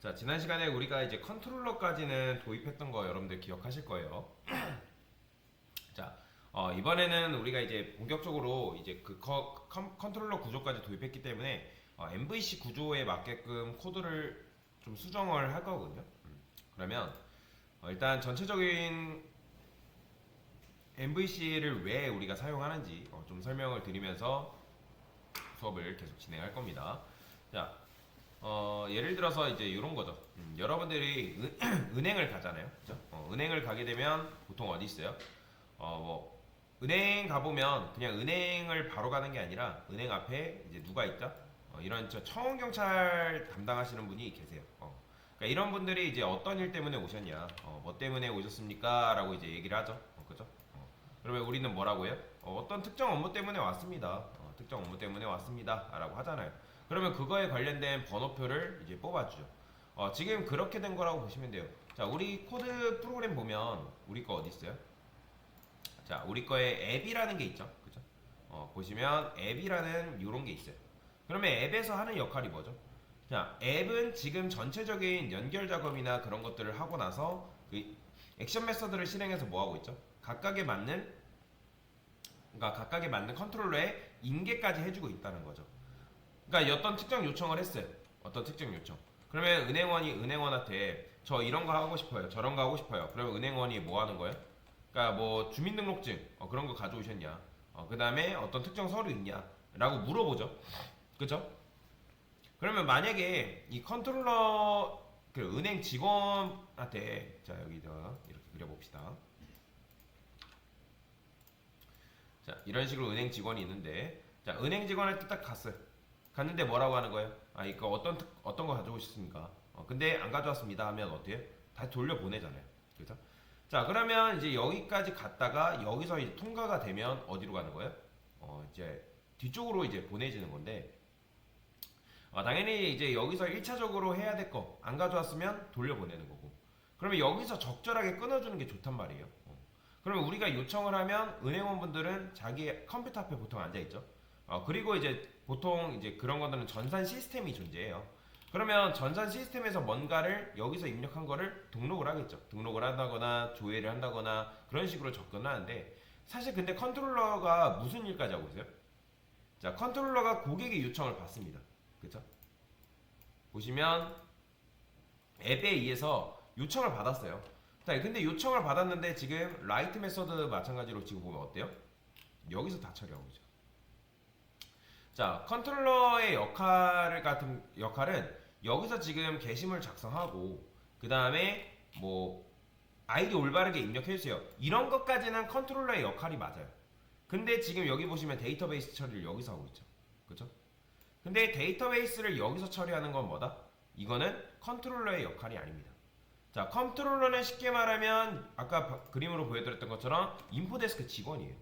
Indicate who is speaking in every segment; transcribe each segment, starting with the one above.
Speaker 1: 자, 지난 시간에 우리가 이제 컨트롤러까지는 도입했던 거 여러분들 기억하실 거예요. 자, 이번에는 우리가 이제 본격적으로 이제 그 컨트롤러 구조까지 도입했기 때문에 MVC 구조에 맞게끔 코드를 좀 수정을 할 거거든요. 그러면 일단 전체적인 MVC를 왜 우리가 사용하는지 좀 설명을 드리면서 수업을 계속 진행할 겁니다. 자, 예를 들어서 이제 이런 거죠. 여러분들이 은행을 가잖아요. 그죠? 은행을 가게 되면 보통 어디 있어요? 뭐, 은행 가보면 그냥 은행을 바로 가는 게 아니라 은행 앞에 이제 누가 있죠? 이런 청원경찰 담당하시는 분이 계세요. 그러니까 이런 분들이 이제 어떤 일 때문에 오셨냐, 뭐 때문에 오셨습니까? 라고 이제 얘기를 하죠. 그죠? 그러면 우리는 뭐라고 해요? 어떤 특정 업무 때문에 왔습니다. 특정 업무 때문에 왔습니다. 라고 하잖아요. 그러면 그거에 관련된 번호표를 이제 뽑아주죠. 지금 그렇게 된 거라고 보시면 돼요. 자, 우리 코드 프로그램 보면 우리 거 어디 있어요? 자, 우리 거에 앱이라는 게 있죠. 그죠? 보시면 앱이라는 이런 게 있어요. 그러면 앱에서 하는 역할이 뭐죠? 자, 앱은 지금 전체적인 연결 작업이나 그런 것들을 하고 나서 그 액션 메서드를 실행해서 뭐 하고 있죠? 각각에 맞는 컨트롤러에 인계까지 해주고 있다는 거죠. 그러니까 어떤 특정 요청을 했어요. 어떤 특정 요청. 그러면 은행원이 은행원한테 저 이런 거 하고 싶어요. 저런 거 하고 싶어요. 그러면 은행원이 뭐 하는 거예요? 그러니까 뭐 주민등록증 그런 거 가져오셨냐? 그 다음에 어떤 특정 서류 있냐? 라고 물어보죠. 그죠? 그러면 만약에 이 컨트롤러 그 은행 직원한테 자 여기다 이렇게 그려봅시다. 자 이런 식으로 은행 직원이 있는데 자 은행 직원한테 딱 갔어요. 갔는데 뭐라고 하는 거예요? 이거 어떤 거 가져오셨습니까? 근데 안 가져왔습니다 하면 어때요? 다시 돌려보내잖아요. 그죠? 자 그러면 이제 여기까지 갔다가 여기서 이제 통과가 되면 어디로 가는 거예요? 이제 뒤쪽으로 이제 보내지는 건데 당연히 이제 여기서 1차적으로 해야 될 거 안 가져왔으면 돌려보내는 거고 그러면 여기서 적절하게 끊어주는 게 좋단 말이에요. 그러면 우리가 요청을 하면 은행원분들은 자기 컴퓨터 앞에 보통 앉아있죠. 그리고 이제 보통 이제 그런 것들은 전산 시스템이 존재해요. 그러면 전산 시스템에서 뭔가를 여기서 입력한 거를 등록을 하겠죠. 등록을 한다거나 조회를 한다거나 그런 식으로 접근을 하는데 사실 근데 컨트롤러가 무슨 일까지 하고 있어요? 자, 컨트롤러가 고객의 요청을 받습니다. 그쵸? 보시면 앱에 의해서 요청을 받았어요. 자, 근데 요청을 받았는데 지금 라이트 메서드 마찬가지로 지금 보면 어때요? 여기서 다 처리하고 있죠. 자, 컨트롤러의 역할은 여기서 지금 게시물 작성하고 그 다음에 뭐 아이디 올바르게 입력해주세요. 이런 것까지는 컨트롤러의 역할이 맞아요. 근데 지금 여기 보시면 데이터베이스 처리를 여기서 하고 있죠. 그쵸? 근데 데이터베이스를 여기서 처리하는 건 뭐다? 이거는 컨트롤러의 역할이 아닙니다. 자, 컨트롤러는 쉽게 말하면 아까 그림으로 보여드렸던 것처럼 인포데스크 직원이에요.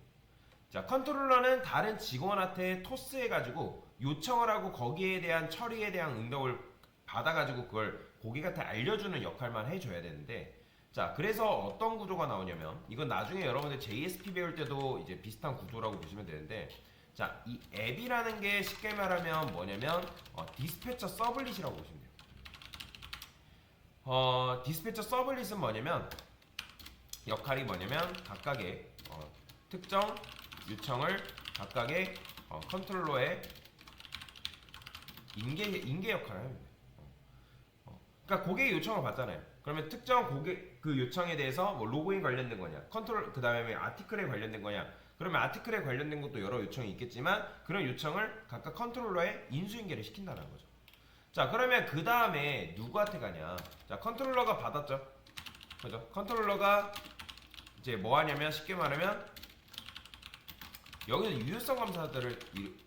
Speaker 1: 자, 컨트롤러는 다른 직원한테 토스해가지고 요청을 하고 거기에 대한 처리에 대한 응답을 받아가지고 그걸 고객한테 알려주는 역할만 해줘야 되는데 자, 그래서 어떤 구조가 나오냐면 이건 나중에 여러분들 JSP 배울 때도 이제 비슷한 구조라고 보시면 되는데 자, 이 앱이라는 게 쉽게 말하면 뭐냐면 디스패처 서블릿이라고 보시면 돼요. 디스패처 서블릿은 뭐냐면 역할이 뭐냐면 각각의 특정 요청을 각각의 컨트롤러에 인계 역할을 합니다. 그러니까 고객이 요청을 받잖아요. 그러면 특정 고객 그 요청에 대해서 뭐 로그인 관련된 거냐, 컨트롤 그 다음에 아티클에 관련된 거냐. 그러면 아티클에 관련된 것도 여러 요청이 있겠지만 그런 요청을 각각 컨트롤러에 인수인계를 시킨다는 거죠. 자 그러면 그 다음에 누구한테 가냐? 자 컨트롤러가 받았죠. 그죠? 컨트롤러가 이제 뭐 하냐면 쉽게 말하면 여기서 유효성 검사들을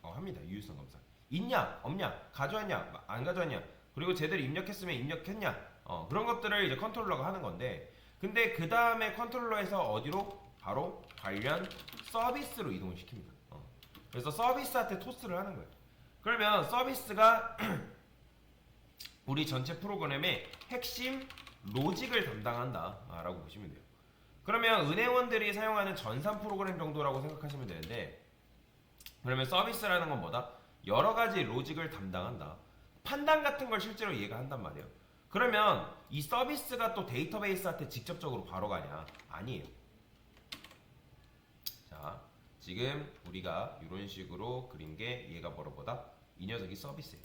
Speaker 1: 합니다. 유효성 검사. 있냐? 없냐? 가져왔냐? 안 가져왔냐? 그리고 제대로 입력했으면 입력했냐? 그런 것들을 이제 컨트롤러가 하는 건데 근데 그 다음에 컨트롤러에서 어디로? 바로 관련 서비스로 이동을 시킵니다. 그래서 서비스한테 토스를 하는 거예요. 그러면 서비스가 우리 전체 프로그램의 핵심 로직을 담당한다 라고 보시면 돼요. 그러면 은행원들이 사용하는 전산 프로그램 정도라고 생각하시면 되는데 그러면 서비스라는 건 뭐다? 여러 가지 로직을 담당한다. 판단 같은 걸 실제로 얘가 한단 말이에요. 그러면 이 서비스가 또 데이터베이스한테 직접적으로 바로 가냐? 아니에요. 자, 지금 우리가 이런 식으로 그린 게 얘가 뭐로보다 이 녀석이 서비스예요.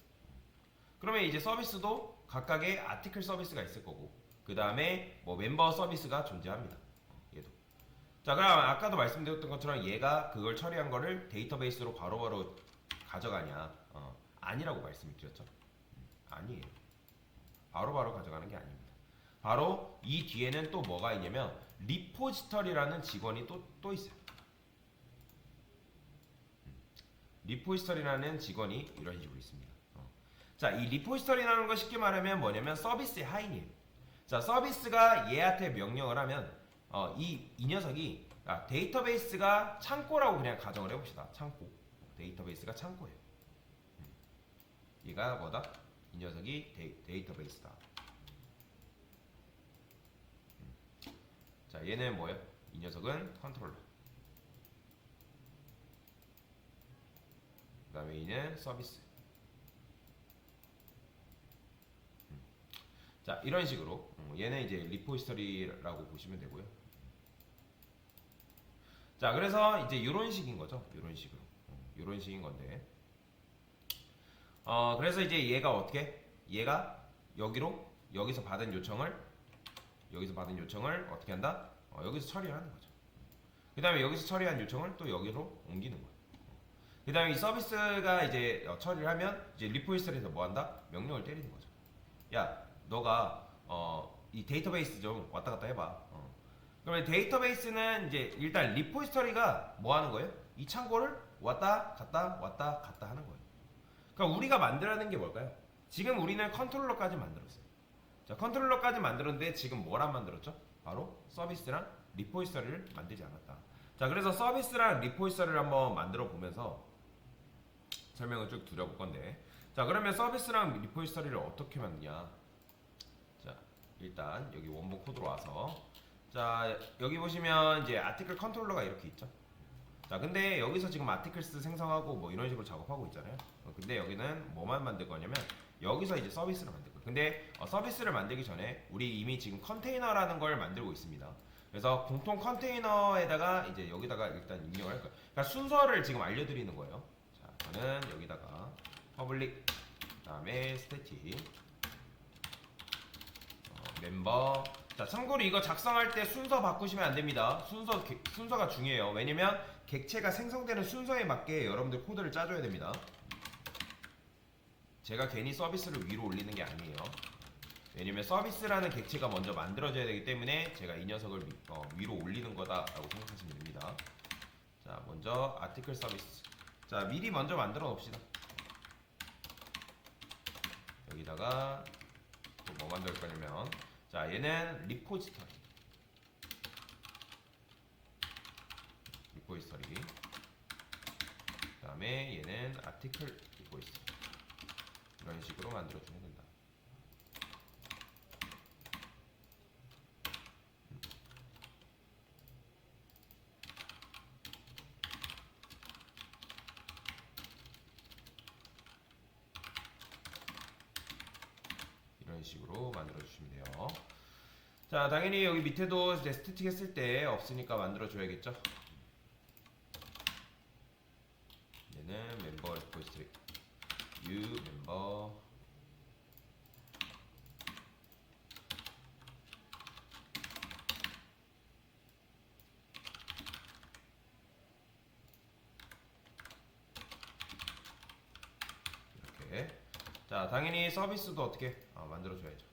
Speaker 1: 그러면 이제 서비스도 각각의 아티클 서비스가 있을 거고 그 다음에 뭐 멤버 서비스가 존재합니다. 얘도. 자, 그럼 아까도 말씀드렸던 것처럼 얘가 그걸 처리한 거를 데이터베이스로 바로바로 가져가냐? 아니라고 말씀을 드렸죠. 아니에요. 바로바로 가져가는 게 아닙니다. 바로 이 뒤에는 또 뭐가 있냐면 리포지터리라는 직원이 또 있어요. 리포지터리라는 직원이 이런 식으로 있습니다. 자, 이 리포지터리라는 거 쉽게 말하면 뭐냐면 서비스의 하인이에요. 자, 서비스가 얘한테 명령을 하면 이 녀석이 데이터베이스가 창고라고 그냥 가정을 해봅시다. 창고. 데이터베이스가 창고예요. 얘가 뭐다? 이 녀석이 데이터베이스다. 자, 얘는 뭐예요? 이 녀석은 컨트롤러. 그 다음에 얘는 서비스. 자, 이런 식으로 얘는 이제 리포지터리라고 보시면 되고요. 자, 그래서 이제 이런 식인 거죠. 이런 식으로. 이런 식인 건데. 그래서 이제 얘가 어떻게? 얘가 여기서 받은 요청을 어떻게 한다? 여기서 처리하는 거죠. 그 다음에 여기서 처리한 요청을 또 여기로 옮기는 거예요. 그 다음에 이 서비스가 이제 처리를 하면 이제 리포지터리에서 뭐 한다? 명령을 때리는 거죠. 야, 너가 이 데이터베이스 좀 왔다 갔다 해봐. 그러면 데이터베이스는 이제 일단 리포지터리가 뭐 하는 거예요? 이 창고를 왔다 갔다 하는 거예요. 그러니까 우리가 만들어낸 게 뭘까요? 지금 우리는 컨트롤러까지 만들었어요. 자, 컨트롤러까지 만들었는데 지금 뭘 안 만들었죠? 바로 서비스랑 리포지터리를 만들지 않았다. 자, 그래서 서비스랑 리포지터리를 한번 만들어 보면서 설명을 쭉 드려볼 건데, 자, 그러면 서비스랑 리포지터리를 어떻게 만드냐? 자, 일단 여기 원본 코드로 와서, 자, 여기 보시면 이제 아티클 컨트롤러가 이렇게 있죠. 자, 근데 여기서 지금 아티클스 생성하고 뭐 이런 식으로 작업하고 있잖아요. 근데 여기는 뭐만 만들 거냐면 여기서 이제 서비스를 만들 거예요. 근데 서비스를 만들기 전에 우리 이미 지금 컨테이너라는 걸 만들고 있습니다. 그래서 공통 컨테이너에다가 이제 여기다가 일단 입력을 할 거예요. 그러니까 순서를 지금 알려드리는 거예요. 자, 저는 여기다가 퍼블릭, 그다음에 스태틱, 멤버. 자, 참고로 이거 작성할 때 순서 바꾸시면 안 됩니다. 순서가 중요해요. 왜냐면 객체가 생성되는 순서에 맞게 여러분들 코드를 짜줘야 됩니다. 제가 괜히 서비스를 위로 올리는 게 아니에요. 왜냐면 서비스라는 객체가 먼저 만들어져야 되기 때문에 제가 이 녀석을 위로 올리는 거다라고 생각하시면 됩니다. 자, 먼저 아티클 서비스. 자, 미리 먼저 만들어 놓읍시다. 여기다가 또 뭐 만들 거냐면, 자, 얘는 리포지터리. 그 다음에 얘는 아티클 리포지터리. 이런 식으로 만들어주면 된다. 이런 식으로 만들어주시면 돼요. 자, 당연히 여기 밑에도 이제 스태틱 했을 때 없으니까 만들어줘야겠죠. 얘는 멤버 리포지터리 U 멤버. 이렇게. 자, 당연히 서비스도 어떻게 만들어줘야죠.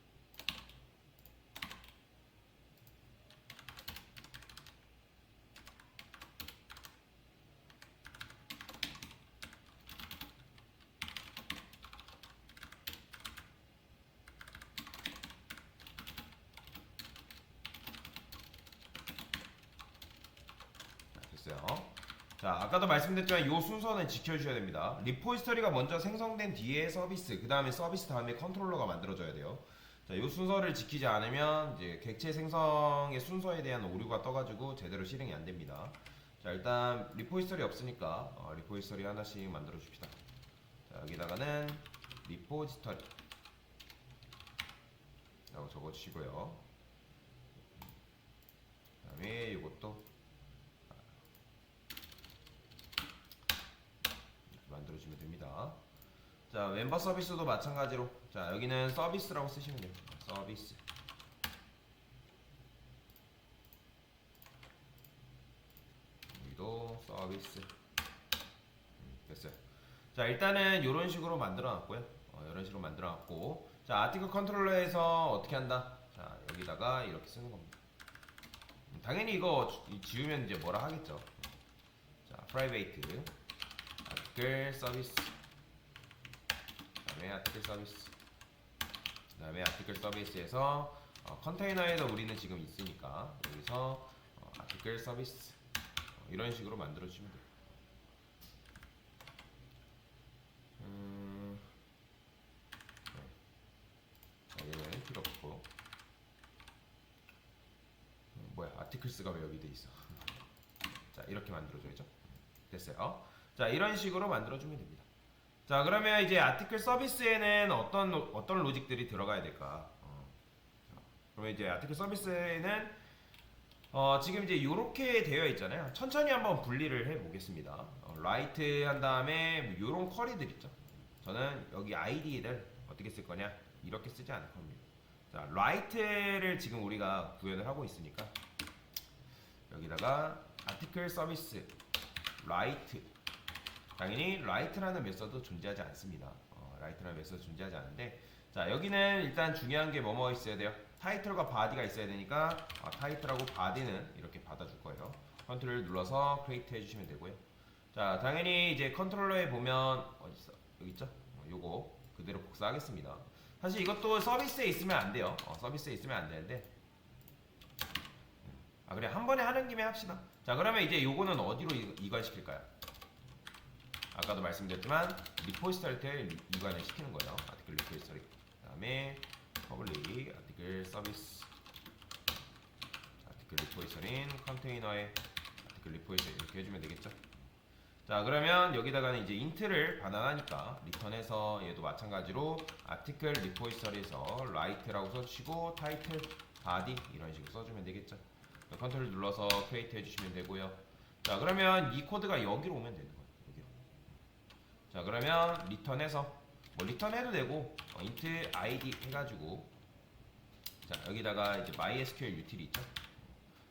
Speaker 1: 자, 아까도 말씀드렸지만 이 순서는 지켜주셔야 됩니다. 리포지터리가 먼저 생성된 뒤에 서비스, 그 다음에 서비스 다음에 컨트롤러가 만들어져야 돼요. 자, 이 순서를 지키지 않으면 이제 객체 생성의 순서에 대한 오류가 떠가지고 제대로 실행이 안 됩니다. 자, 일단 리포지터리 없으니까 리포지터리 하나씩 만들어 줍시다. 자, 여기다가는 리포지터리. 적어주시고요. 그다음에 이것도 만들어주면 됩니다. 자, 멤버 서비스도 마찬가지로, 자, 여기는 서비스라고 쓰시면 돼요. 서비스. 여기도 서비스. 됐어요. 자, 일단은 이런 식으로 만들어 놨고요. 이런 식으로 만들어 놨고, 자, 아티클 컨트롤러에서 어떻게 한다? 자, 여기다가 이렇게 쓰는 겁니다. 당연히 이거 지우면 이제 뭐라 하겠죠. 자, 프라이베이트 아티클 서비스, 그다음에 아티클 서비스, 그다음에 아티클 서비스에서 컨테이너에도 우리는 지금 있으니까 여기서 아티클 서비스 이런 식으로 만들어 주시면 돼요. 네. 얘는 필요 없고, 뭐야, 아티클스가 왜 여기 돼 있어? 자, 이렇게 만들어줘야죠. 됐어요. 자, 이런 식으로 만들어주면 됩니다. 자, 그러면 이제 아티클 서비스에는 어떤 로직들이 들어가야 될까? 그러면 이제 아티클 서비스에는 지금 이제 이렇게 되어 있잖아요. 천천히 한번 분리를 해 보겠습니다. 라이트 한 다음에 요런 쿼리들 있죠. 저는 여기 아이디를 어떻게 쓸 거냐? 이렇게 쓰지 않을 겁니다. 자, 라이트를 지금 우리가 구현을 하고 있으니까 여기다가 아티클 서비스 라이트, 당연히 라이트라는 메서드 존재하지 않습니다. 라이트라는 메서드 존재하지 않는데, 자, 여기는 일단 중요한 게 뭐뭐 있어야 돼요? 타이틀과 바디가 있어야 되니까 타이틀하고 바디는 이렇게 받아줄 거예요. 컨트롤 눌러서 크리에이트 해주시면 되고요. 자, 당연히 이제 컨트롤러에 보면 어디 있어? 여기 있죠? 요거 그대로 복사하겠습니다. 사실 이것도 서비스에 있으면 안 돼요. 서비스에 있으면 안 되는데, 그래, 한 번에 하는 김에 합시다. 자, 그러면 이제 요거는 어디로 이관시킬까요? 아까도 말씀드렸지만 리포지터리에 이관을 시키는 거예요. 아티클 리포지터리. 그다음에 퍼블릭 아티클 서비스, 아티클 리포지터리인 컨테이너에 아티클 리포지터리 이렇게 해주면 되겠죠. 자, 그러면 여기다가는 이제 인트를 반환하니까 리턴해서 얘도 마찬가지로 아티클 리포지터리에서 라이트라고 써주시고 타이틀 바디 이런 식으로 써주면 되겠죠. 컨트롤 눌러서 크리에이트 해주시면 되고요. 자, 그러면 이 코드가 여기로 오면 되는 거예요. 여기로. 자, 그러면 리턴해서 뭐 리턴해도 되고 int id 해가지고, 자, 여기다가 이제 MySQL util이 있죠.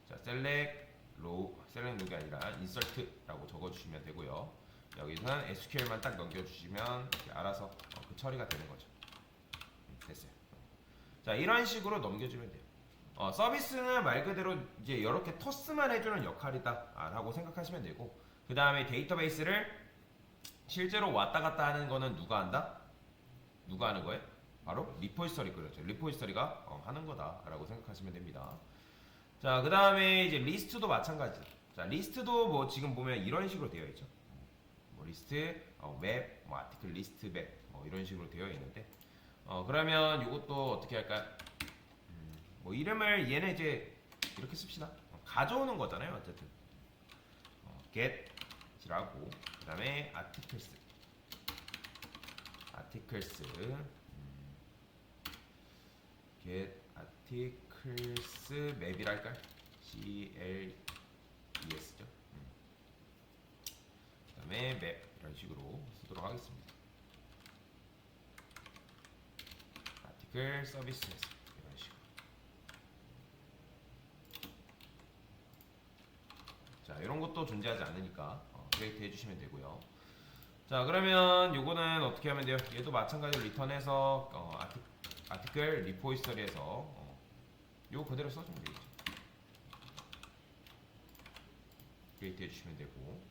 Speaker 1: 자, select log이 아니라 insert라고 적어주시면 되고요. 여기서는 SQL만 딱 넘겨주시면 알아서 그 처리가 되는 거죠. 됐어요. 자, 이런 식으로 넘겨주면 돼요. 서비스는 말 그대로 이제 이렇게 토스만 해주는 역할이다 라고 생각하시면 되고, 그 다음에 데이터베이스를 실제로 왔다 갔다 하는 거는 누가 한다? 누가 하는 거예요? 바로 리포지터리, 그렇죠. 리포지터리가 하는 거다 라고 생각하시면 됩니다. 자, 그 다음에 이제 리스트도 마찬가지. 자, 리스트도 뭐 지금 보면 이런 식으로 되어 있죠. 뭐 리스트, 맵, 뭐 아티클 리스트 맵, 뭐 이런 식으로 되어 있는데, 그러면 이것도 어떻게 할까요? 뭐 이름을 얘네 이제 이렇게 씁시다. 가져오는 거잖아요, 어쨌든. get이라고, 그 다음에 articles, get articles map이랄까요? CLES죠. 그 다음에 map 이런 식으로 쓰도록 하겠습니다. article services 이런 식으로. 자, 이런 것도 존재하지 않으니까 크리에이트 해주시면 되고요. 자, 그러면 요거는 어떻게 하면 돼요? 얘도 마찬가지로 리턴해서 아티클 리포지터리에서 요거 그대로 써주면 되겠죠. 크리에이트 해주시면 되고,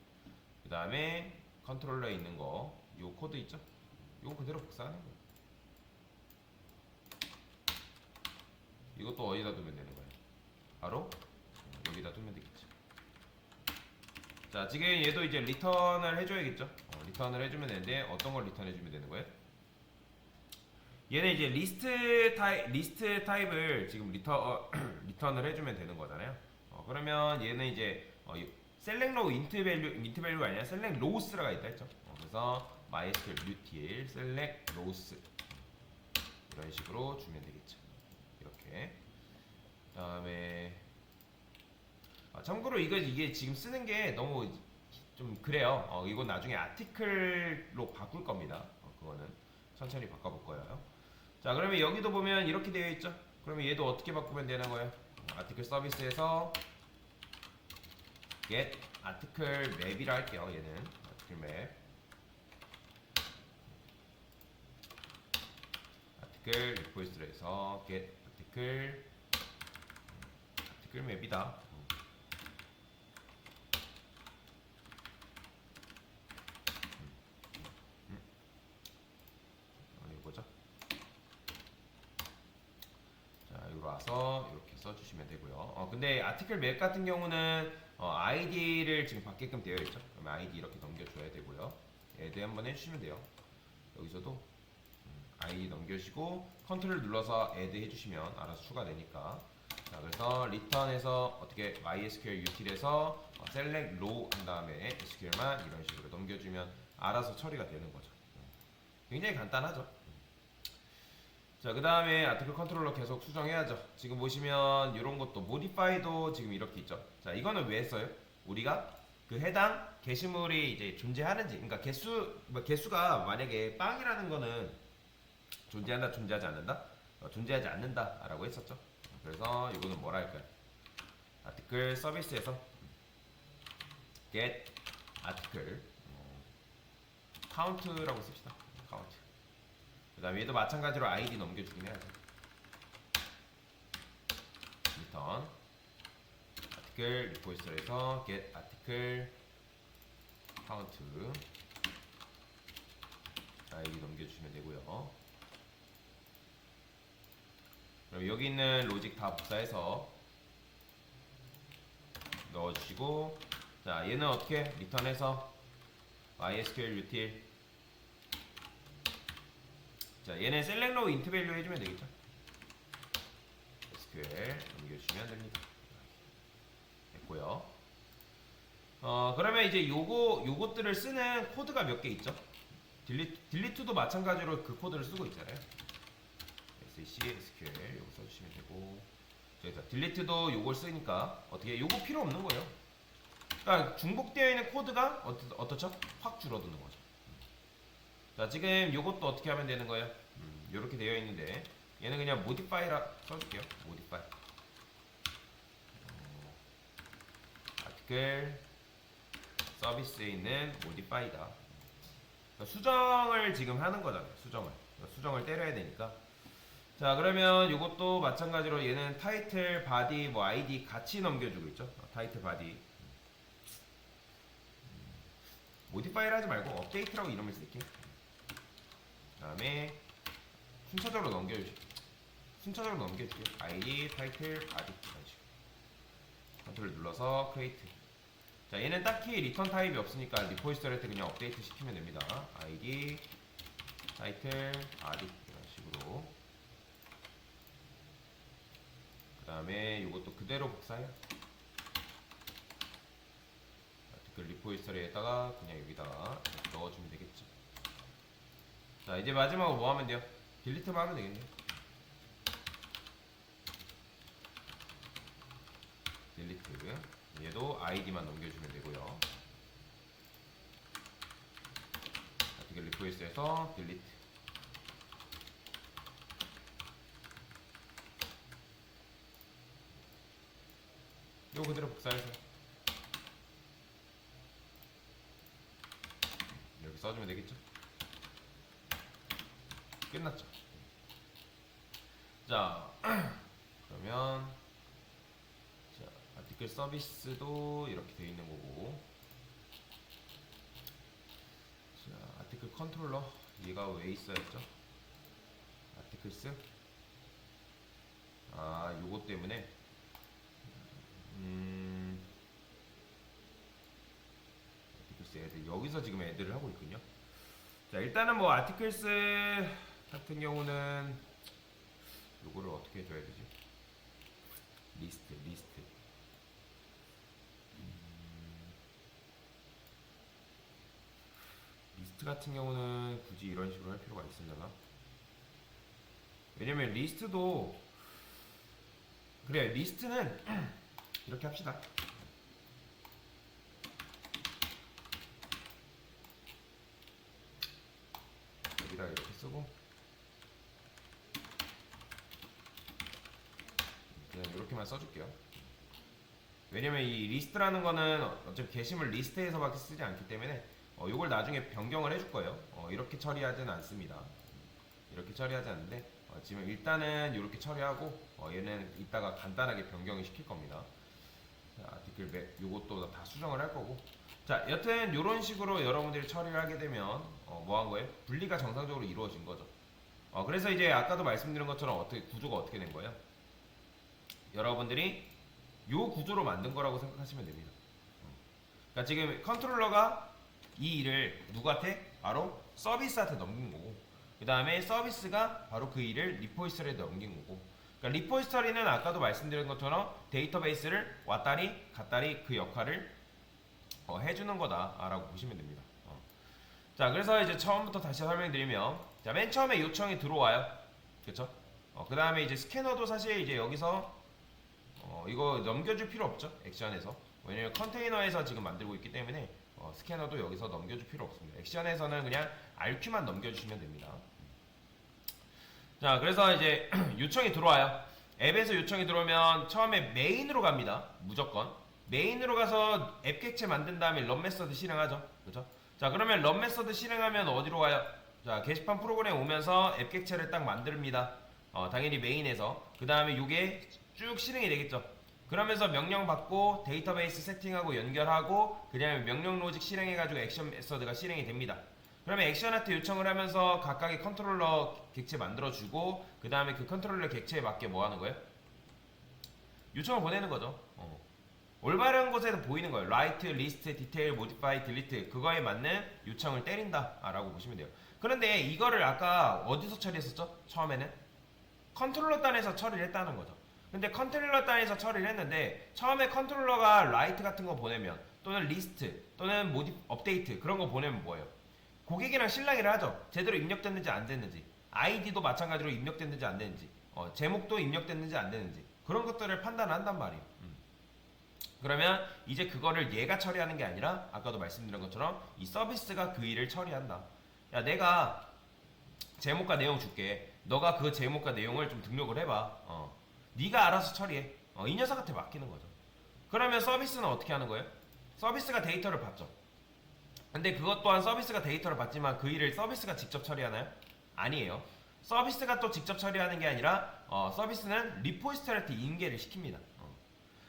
Speaker 1: 그 다음에 컨트롤러에 있는 거, 요 코드 있죠? 요거 그대로 복사하는 거예요. 이것도 어디다 두면 되는 거예요? 바로 여기다 두면 되겠죠. 자, 지금 얘도 이제 리턴을 해줘야겠죠. 리턴을 해주면 되는데 어떤 걸 리턴 해주면 되는 거예요? 얘는 이제 리스트 타입을 지금 리턴을 해주면 되는 거잖아요. 그러면 얘는 이제 select row int value가 아니라 select rows가 있다 했죠. 그래서 MySQL util select rows 이런 식으로 주면 되겠죠. 이렇게. 참고로 이게 지금 쓰는 게 너무 좀 그래요. 이거 나중에 아티클로 바꿀 겁니다. 그거는 천천히 바꿔볼 거예요. 자, 그러면 여기도 보면 이렇게 되어 있죠. 그러면 얘도 어떻게 바꾸면 되는 거예요? 아티클 서비스에서 get 아티클 맵이라 할게요. 얘는 아티클 맵. 아티클 리퀘스트에서 get 아티클 맵이다. 이거죠. 자, 여기로 와서 이렇게 써주시면 되고요. 근데 아티클 맵 같은 경우는 아이디를 지금 받게끔 되어 있죠. 그러면 아이디 이렇게 넘겨줘야 되고요. 애드 한번 해주시면 돼요. 여기서도 아이디 넘겨주시고 컨트롤 눌러서 애드 해주시면 알아서 추가되니까. 자, 그래서 리턴에서 어떻게 MySQL util에서 select row 한 다음에 SQL만 이런 식으로 넘겨주면 알아서 처리가 되는 거죠. 굉장히 간단하죠. 자, 그 다음에 아티클 컨트롤러 계속 수정해야죠. 지금 보시면 이런 것도 모디파이도 지금 이렇게 있죠. 자, 이거는 왜 써요? 우리가 그 해당 게시물이 이제 존재하는지, 그러니까 개수가 만약에 빵이라는 거는 존재한다, 존재하지 않는다, 존재하지 않는다라고 했었죠. 그래서 이거는 뭐라 할까요? 아티클 서비스에서 get 아티클 count라고 씁시다. count. 그 다음에 얘도 마찬가지로 아이디 넘겨주긴 해야죠. 리턴 아티클 리퀘스트에서 get 아티클 count 아이디 넘겨주시면 되고요. 그럼 여기 있는 로직 다 복사해서 넣어주시고, 자, 얘는 어떻게 리턴해서 MySQL util, 자, 얘는 select row int value 해주면 되겠죠. SQL 넘겨주시면 됩니다. 됐고요. 그러면 이제 요것들을 쓰는 코드가 몇 개 있죠. 딜리트도 마찬가지로 그 코드를 쓰고 있잖아요. SQL 요거 써주시면 되고, 저기서 딜리트도 요걸 쓰니까 어떻게 요거 필요 없는 거예요. 그러니까 중복되어 있는 코드가 어떻죠? 확 줄어드는 거죠. 자, 지금 요것도 어떻게 하면 되는 거예요? 요렇게 되어 있는데 얘는 그냥 modify라 써줄게요. modify 아티클 서비스에 있는 modify다. 그러니까 수정을 지금 하는 거잖아요. 수정을 때려야 되니까. 자, 그러면 이것도 마찬가지로 얘는 타이틀, 바디, 뭐 아이디 같이 넘겨주고 있죠. 타이틀, 바디. 모디파이를 하지 말고 업데이트라고 이름을 쓸게요. 그 다음에 순차적으로 넘겨줄게요. 아이디, 타이틀, 바디 이런 식으로. 컨트롤 눌러서 크리에이트. 자, 얘는 딱히 리턴 타입이 없으니까 리포지터리한테 그냥 업데이트 시키면 됩니다. 아이디, 타이틀, 바디 이런 식으로. 그 다음에 이것도 그대로 복사해요. 아티클 리포지터리에다가 그냥 여기다가 넣어주면 되겠죠. 자, 이제 마지막으로 뭐 하면 돼요? 딜리트만 하면 되겠네요. 딜리트. 얘도 아이디만 넘겨주면 되고요. 아티클 리포지터리에서 딜리트. 이거 그대로 복사해서 이렇게 써주면 되겠죠? 끝났죠? 자, 그러면 자, 아티클 서비스도 이렇게 되어 있는 거고, 자, 아티클 컨트롤러 얘가 왜 있어야죠? 아티클스 요거 때문에 아티클스 애들 여기서 지금 애들을 하고 있군요. 자, 일단은 뭐 아티클스 같은 경우는 요거를 어떻게 해줘야 되지? 리스트 리스트 같은 경우는 굳이 이런 식으로 할 필요가 있었나? 왜냐면 리스트도 그래, 리스트는 이렇게 합시다. 이렇게만 써줄게요. 왜냐면 이 리스트라는 거는 어차피 게시물 리스트에서밖에 쓰지 않기 때문에 요걸 나중에 변경을 해줄 거예요. 이렇게 처리하지는 않습니다. 이렇게 처리하지 않는데 지금 일단은 이렇게 처리하고 얘는 이따가 간단하게 변경을 시킬 겁니다. 자, 아티클 맵 요것도 다 수정을 할 거고. 자, 여튼 이런 식으로 여러분들이 처리를 하게 되면 뭐 한 거예요? 분리가 정상적으로 이루어진 거죠. 그래서 이제 아까도 말씀드린 것처럼 구조가 어떻게 된 거예요? 여러분들이 요 구조로 만든 거라고 생각하시면 됩니다. 그러니까 지금 컨트롤러가 이 일을 누구한테? 바로 서비스한테 넘긴 거고, 그 다음에 서비스가 바로 그 일을 리포지터리에 넘긴 거고. 그러니까 리포지터리는 아까도 말씀드린 것처럼 데이터베이스를 왔다리 갔다리 그 역할을 해주는 거다라고 보시면 됩니다. 자, 그래서 이제 처음부터 다시 설명드리면, 자, 맨 처음에 요청이 들어와요. 그쵸? 그 다음에 이제 스캐너도 사실 이제 여기서 이거 넘겨줄 필요 없죠. 액션에서. 왜냐면 컨테이너에서 지금 만들고 있기 때문에 스캐너도 여기서 넘겨줄 필요 없습니다. 액션에서는 그냥 RQ만 넘겨주시면 됩니다. 자, 그래서 이제 요청이 들어와요. 앱에서 요청이 들어오면 처음에 메인으로 갑니다. 무조건. 메인으로 가서 앱 객체 만든 다음에 런 메서드 실행하죠. 그죠? 자, 그러면 런 메서드 실행하면 어디로 가요? 자, 게시판 프로그램 오면서 앱 객체를 딱 만듭니다. 당연히 메인에서. 그 다음에 이게 쭉 실행이 되겠죠. 그러면서 명령 받고 데이터베이스 세팅하고 연결하고 그 다음에 명령 로직 실행해가지고 액션 메서드가 실행이 됩니다. 그러면 액션한테 요청을 하면서 각각의 컨트롤러 객체 만들어주고 그 다음에 그 컨트롤러 객체에 맞게 뭐 하는 거예요? 요청을 보내는 거죠. 올바른 곳에서 보이는 거예요. write, list, detail, modify, delete 그거에 맞는 요청을 때린다 라고 보시면 돼요. 그런데 이거를 아까 어디서 처리했었죠? 처음에는 컨트롤러 단에서 처리를 했다는 거죠. 근데 컨트롤러 단에서 처리를 했는데 처음에 컨트롤러가 write 같은 거 보내면 또는 list 또는 업데이트 그런 거 보내면 뭐예요? 고객이랑 실랑이를 하죠. 제대로 입력됐는지 안 됐는지, 아이디도 마찬가지로 입력됐는지 안 됐는지, 제목도 입력됐는지 안 됐는지 그런 것들을 판단한단 말이에요. 그러면 이제 그거를 얘가 처리하는 게 아니라 아까도 말씀드린 것처럼 이 서비스가 그 일을 처리한다. 야, 내가 제목과 내용 줄게. 너가 그 제목과 내용을 좀 등록을 해봐. 네가 알아서 처리해. 이 녀석한테 맡기는 거죠. 그러면 서비스는 어떻게 하는 거예요? 서비스가 데이터를 받죠. 근데 그것 또한 서비스가 데이터를 받지만 그 일을 서비스가 직접 처리하나요? 아니에요. 서비스가 또 직접 처리하는 게 아니라 서비스는 리포지터리한테 인계를 시킵니다.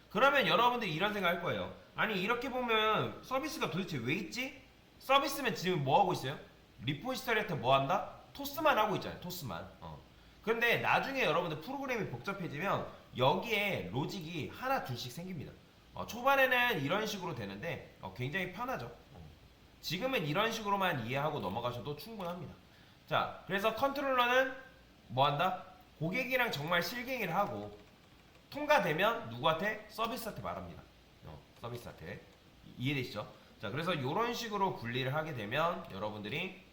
Speaker 1: 그러면 여러분들이 이런 생각 할 거예요. 아니 이렇게 보면 서비스가 도대체 왜 있지? 서비스면 지금 뭐 하고 있어요? 리포지터리한테 뭐 한다? 토스만 하고 있잖아요. 토스만. 근데 나중에 여러분들 프로그램이 복잡해지면 여기에 로직이 하나 둘씩 생깁니다. 초반에는 이런 식으로 되는데 굉장히 편하죠. 지금은 이런 식으로만 이해하고 넘어가셔도 충분합니다. 자, 그래서 컨트롤러는 뭐 한다? 고객이랑 정말 실갱이를 하고 통과되면 누구한테? 서비스한테 말합니다. 서비스한테. 이해되시죠? 자, 그래서 이런 식으로 분리를 하게 되면 여러분들이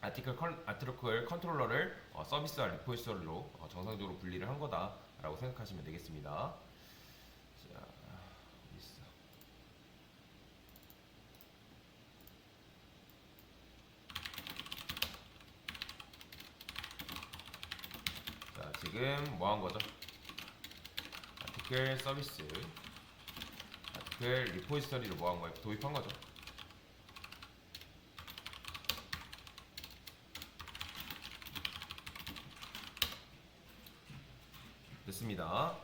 Speaker 1: 아티클 컨트롤러를 서비스와 리포지터리로 정상적으로 분리를 한 거다라고 생각하시면 되겠습니다. 자, 어디 있어? 자, 지금 뭐 한 거죠? 아티클 서비스, 아티클 리포지터리를 뭐 한 거예요? 도입한 거죠. 됐습니다.